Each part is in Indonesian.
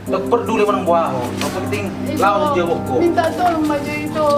Tak peduli orang buah. Yang penting lawan jawab ko. Minta tolong maju itu.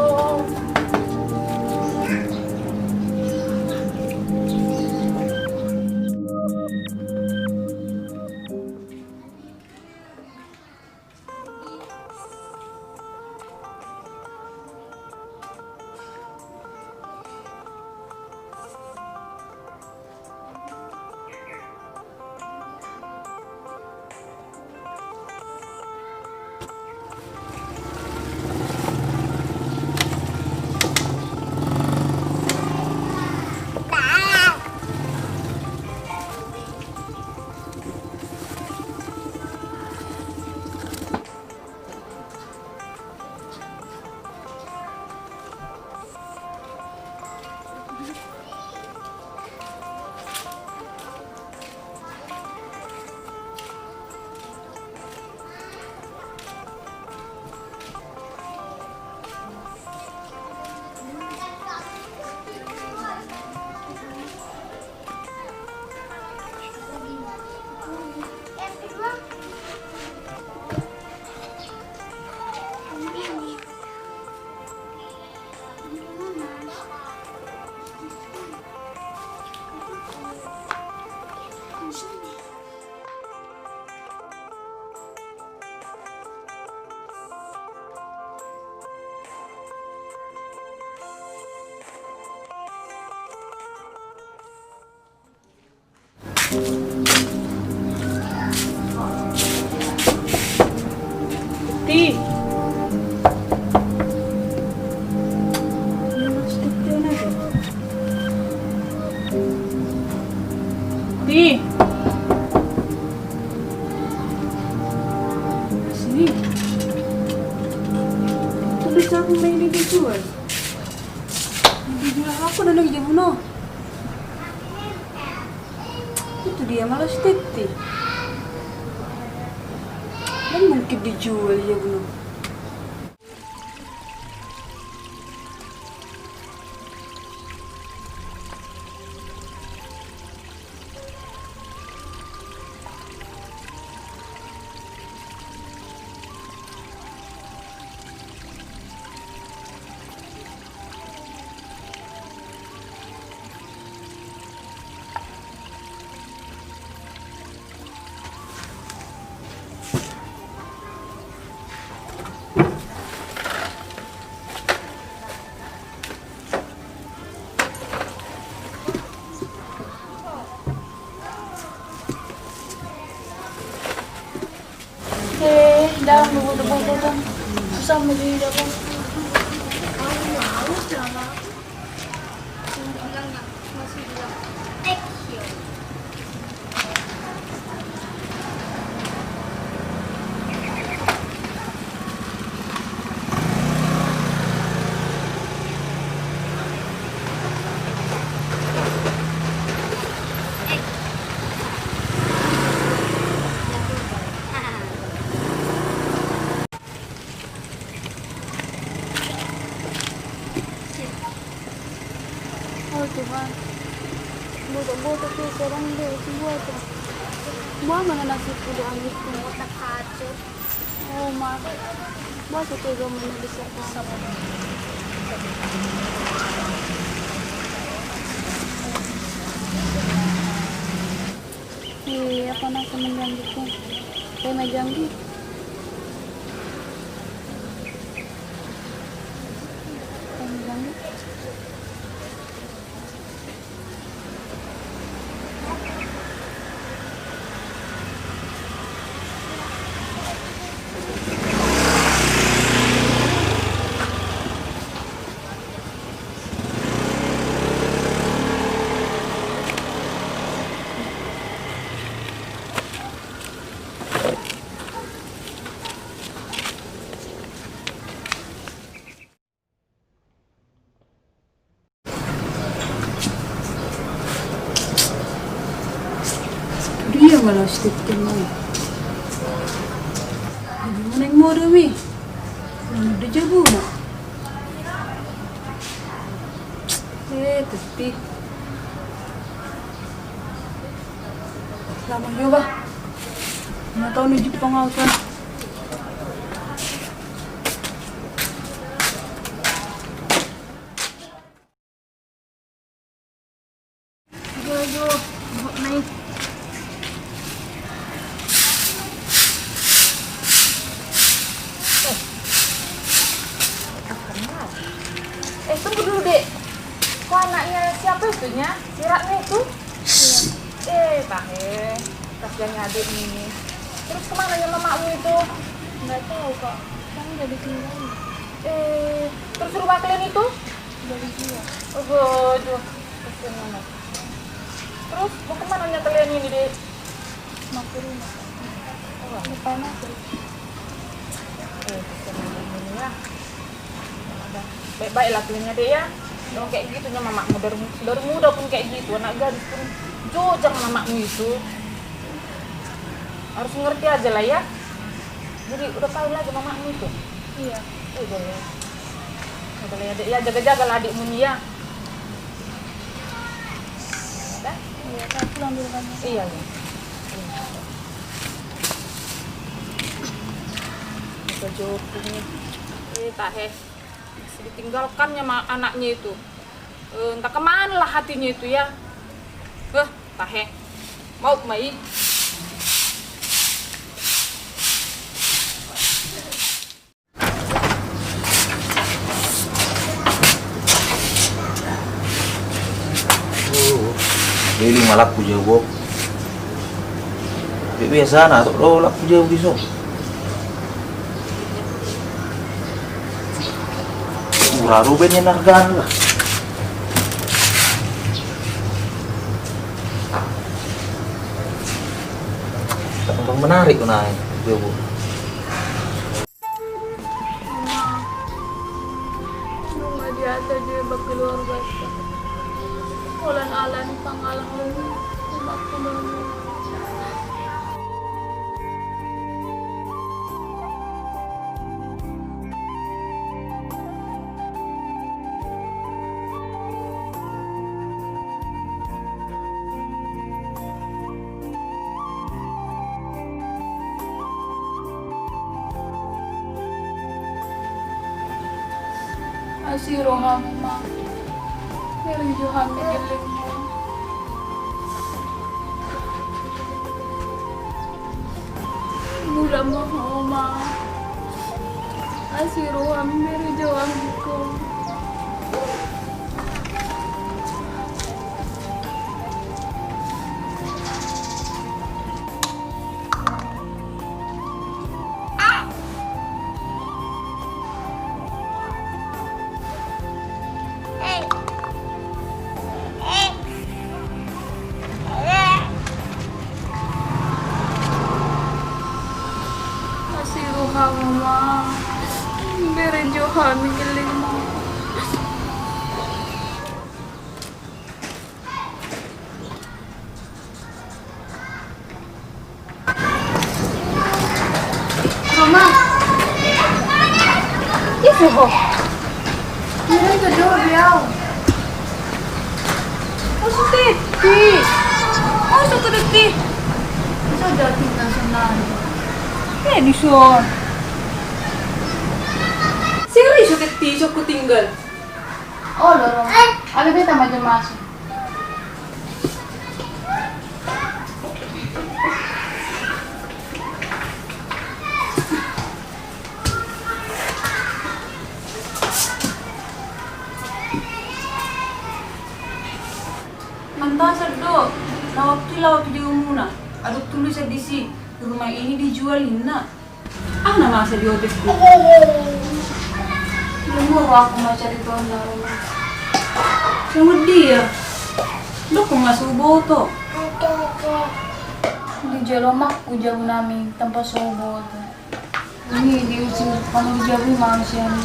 Ti. Ti. Sini. Itu bisa aku main dijual. Dijual aku dan lagi jamu no. Itu dia malah Titi. Dan mungkin dijual ya belum. Dah nunggu dan susah menjadi apa? Oh Tuhan, bodoh-bodoh tuh seorang deh semua tuh. Buah mana nasi kudu angin tuh otak kacau. Oh mak, buah tuh tega menulis apa? Iya, apa nasi menjanji tuh? Saya menjanji. Dia malah sedikit mau. Mana yang mau demi? Mana ada jago nak? Tapi lama juga. Mana tahu nih Jepang kan? itunya, siraknya itu. Iya. Tahe, kasihan adik ini. Terus kemana ya mamamu itu? Nggak tahu kak. Kan udah ditinggalin. Terus rumah kalian itu? Udah dijual. Oh, aduh, kasihan banget. Terus mau kemana nya kalian ini dek? Mau ke rumah. Oh, Depan aku. kasihan adik ini ya. Ada baik-baiklah kalian dek ya. Jangan kayak gitu nya mamamu dari muda pun kayak gitu, anak gadis pun jojang mamamu itu. Harus ngerti aja lah ya. Jadi udah tahu lagi mamamu itu. Iya. Udah ya. Udah ya dek ya, jaga-jaga lah adikmu nih ya. Udah? Iya, kak pulang dulu kan. Iya ya. Kita jawabnya. Tahe. Ditinggalkannya sama anaknya itu. Entah kemana lah hatinya itu ya. Tahe. Mau mai. Ini malah aku jawab. Biasa na to lo laku jawab besok. Murah Ruben yang nargan lah. Tambah menarik tuh naik jawab. Nung di atas dia berkeluarga. Ulan-alan pangalang dulu. Aku dulu. Asiro hamma. Meron jo hamma giling mo. Mula mo homa. Asiro hamma meron jo hamma ko. Asiro hamma. Meron jo hamma giling mo. Mama. Isso, vó. Meron jo jo biaw. Oso titi. Oso titi. Isa dating nasional. Edison. Serius teti aku tinggal. Oh, loro. Ada beta maju masuk. Mantasar do, lawak di umuna. Ada tulisan di sini, rumah ini dijualin nak. Ah nama saya di hotel itu. Belum mau aku mau cari kawan rumah. Sama dia. Lo kok nggak subuh tuh? Di Jalomak, jauh nami tanpa sobo. Ini di ujung kalau dijauhi manusia ini.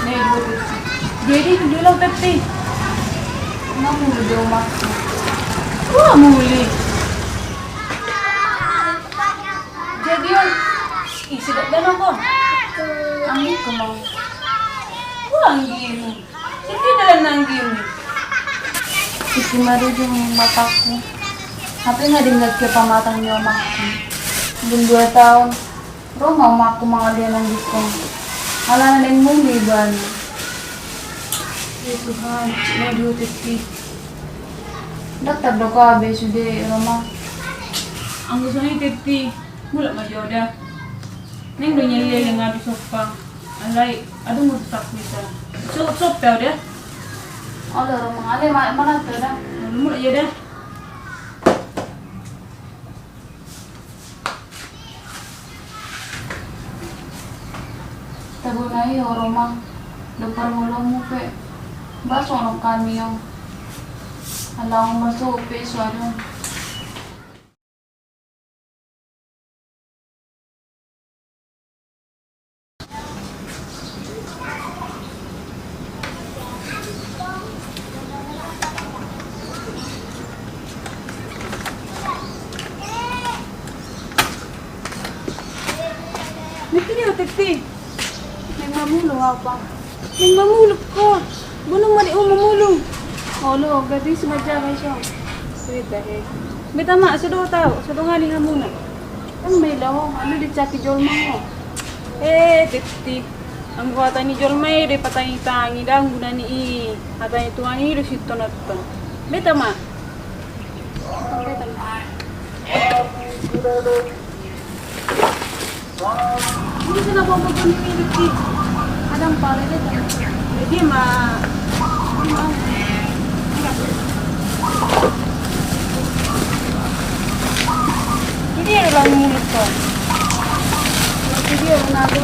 Nih dua itu. Jadi itu dia lo teti. Nggak mau di Jalomak. Wah muli. Jadi on, Isi dak dan apa? angin kemau. Wah gini. Ini dalam nanggini. Isi madu jung mataku. Tapi nggak diingat ke pamatang nyomakku. Belum 2 tahun. Roh mau maku mga dia nang dikong. Halanan yang mong liban. Ya Tuhan, cina di hotel itu. Dokter doka abe sude Roma. Ang gusto ni teti. Mula majoda. Neng do nyeli yang ngadu sopa. Alay, aduh mau tak bisa. Sop tau dia. Ada rumah ada mana tuh dah. Mula ya dah. Tabu nahi rumah depan mulu pe. Bas ono kami yang halang masuk pe suara. Niti dia titi. May mamulo apa? Nang mamulog ko. Bunong mali o mamulong. Holo, gadi sumadya kay siya. Wait eh. Bita ma, sudo tao. Sudo nga liha muna. Ang may laho, ano di sa kijol mo? Titi. Ang buhatan ni Jolmay, di patay tangi dah guna ni hatan itu ani di situ naton. Bita ma. Okay, tala. Hindi sila bumabon ni Titi. Adang pare dito. Jadi ma. Ini adalah mulut ko. Sige, nado.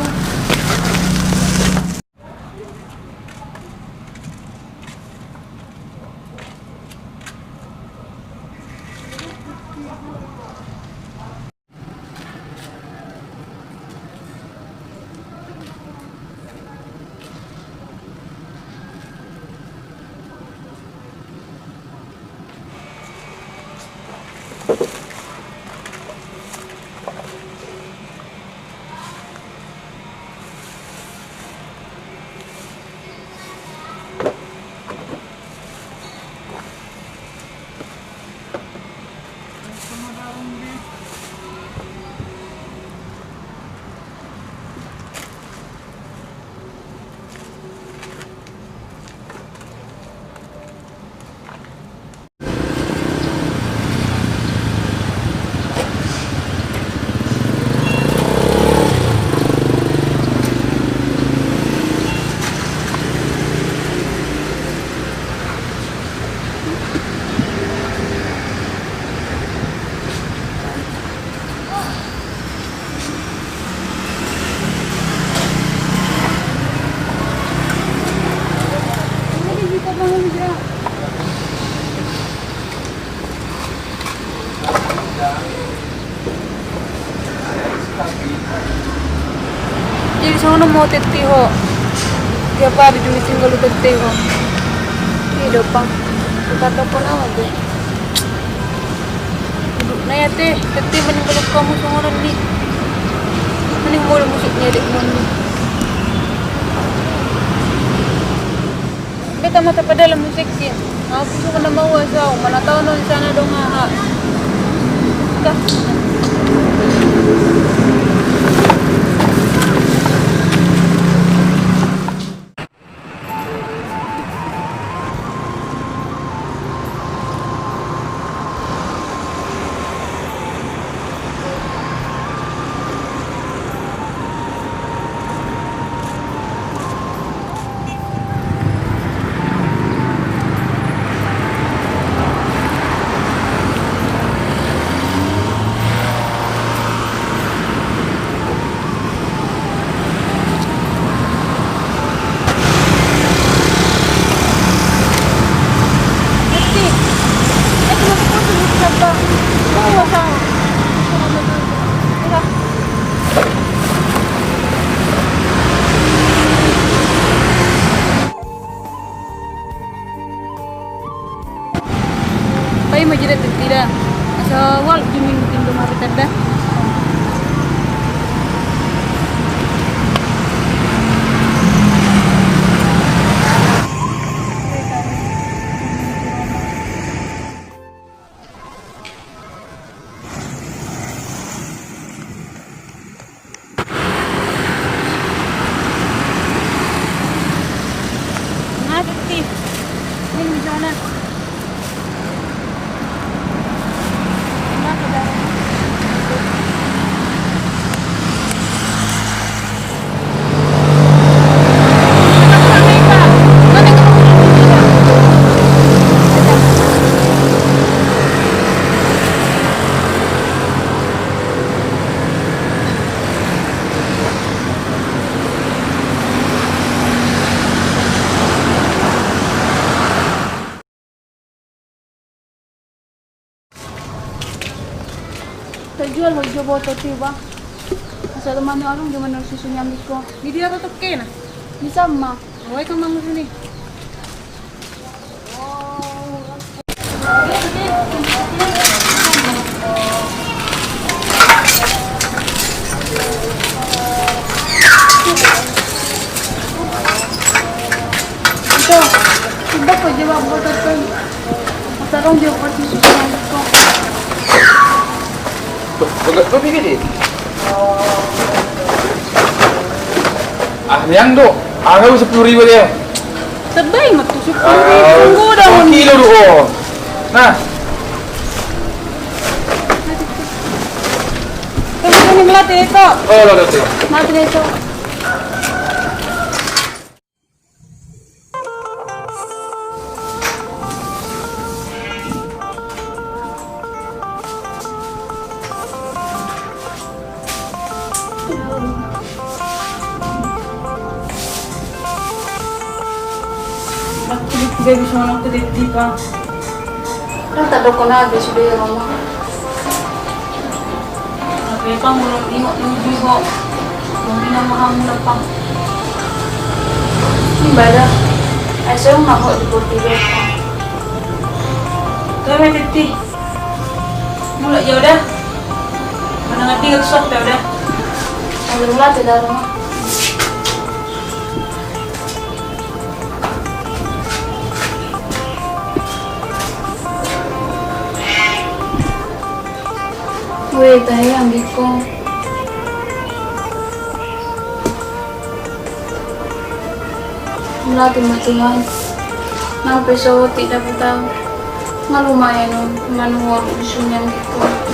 Jadi sono mo Titi ho. Dia pa di dumi tinggal lu Titi ho. Ini depan. Kata ko na wag. Na yate, Titi maninggalog kamu sono ni. Maninggalog musik niya dik mo ni. Beta mata pa dalam musik siya. Ako gusto ko na mawasaw. Manataw nun sana dong ha. Kah? boto tiba. Asa teman ni alung gimana susunya miko. Di dia tutup kena. Di sama. Oh, ikan mangu sini. Ito, iba ko jawab boto ko. Asa alung dia pasti susunya miko. Kau pikir deh? Ah, yang do. Aku 10.000 dia. Sabay, matusok ko rin. Tunggu daw. Kilo do. Nah, Kamu ni melatih ito. oh lo tuh. Mati na ito. Tidak bisa orang tu di pa. Ang tado ko na agad sudah yung mama. Kaya pang mulong imot ng bigo. Kung pinamahal mo na pang. Ibadah. Ay sa'yo mako di portigo ko. Kaya may titi. Mula jauh dah. Mana ngerti ke sok dah udah. Ay mula tidak rumah. Weh, tayo ang ko. Mula timatingan. Nang peso tidak putang. Nga lumayan nun. Manuhor. Gusto niyang ko.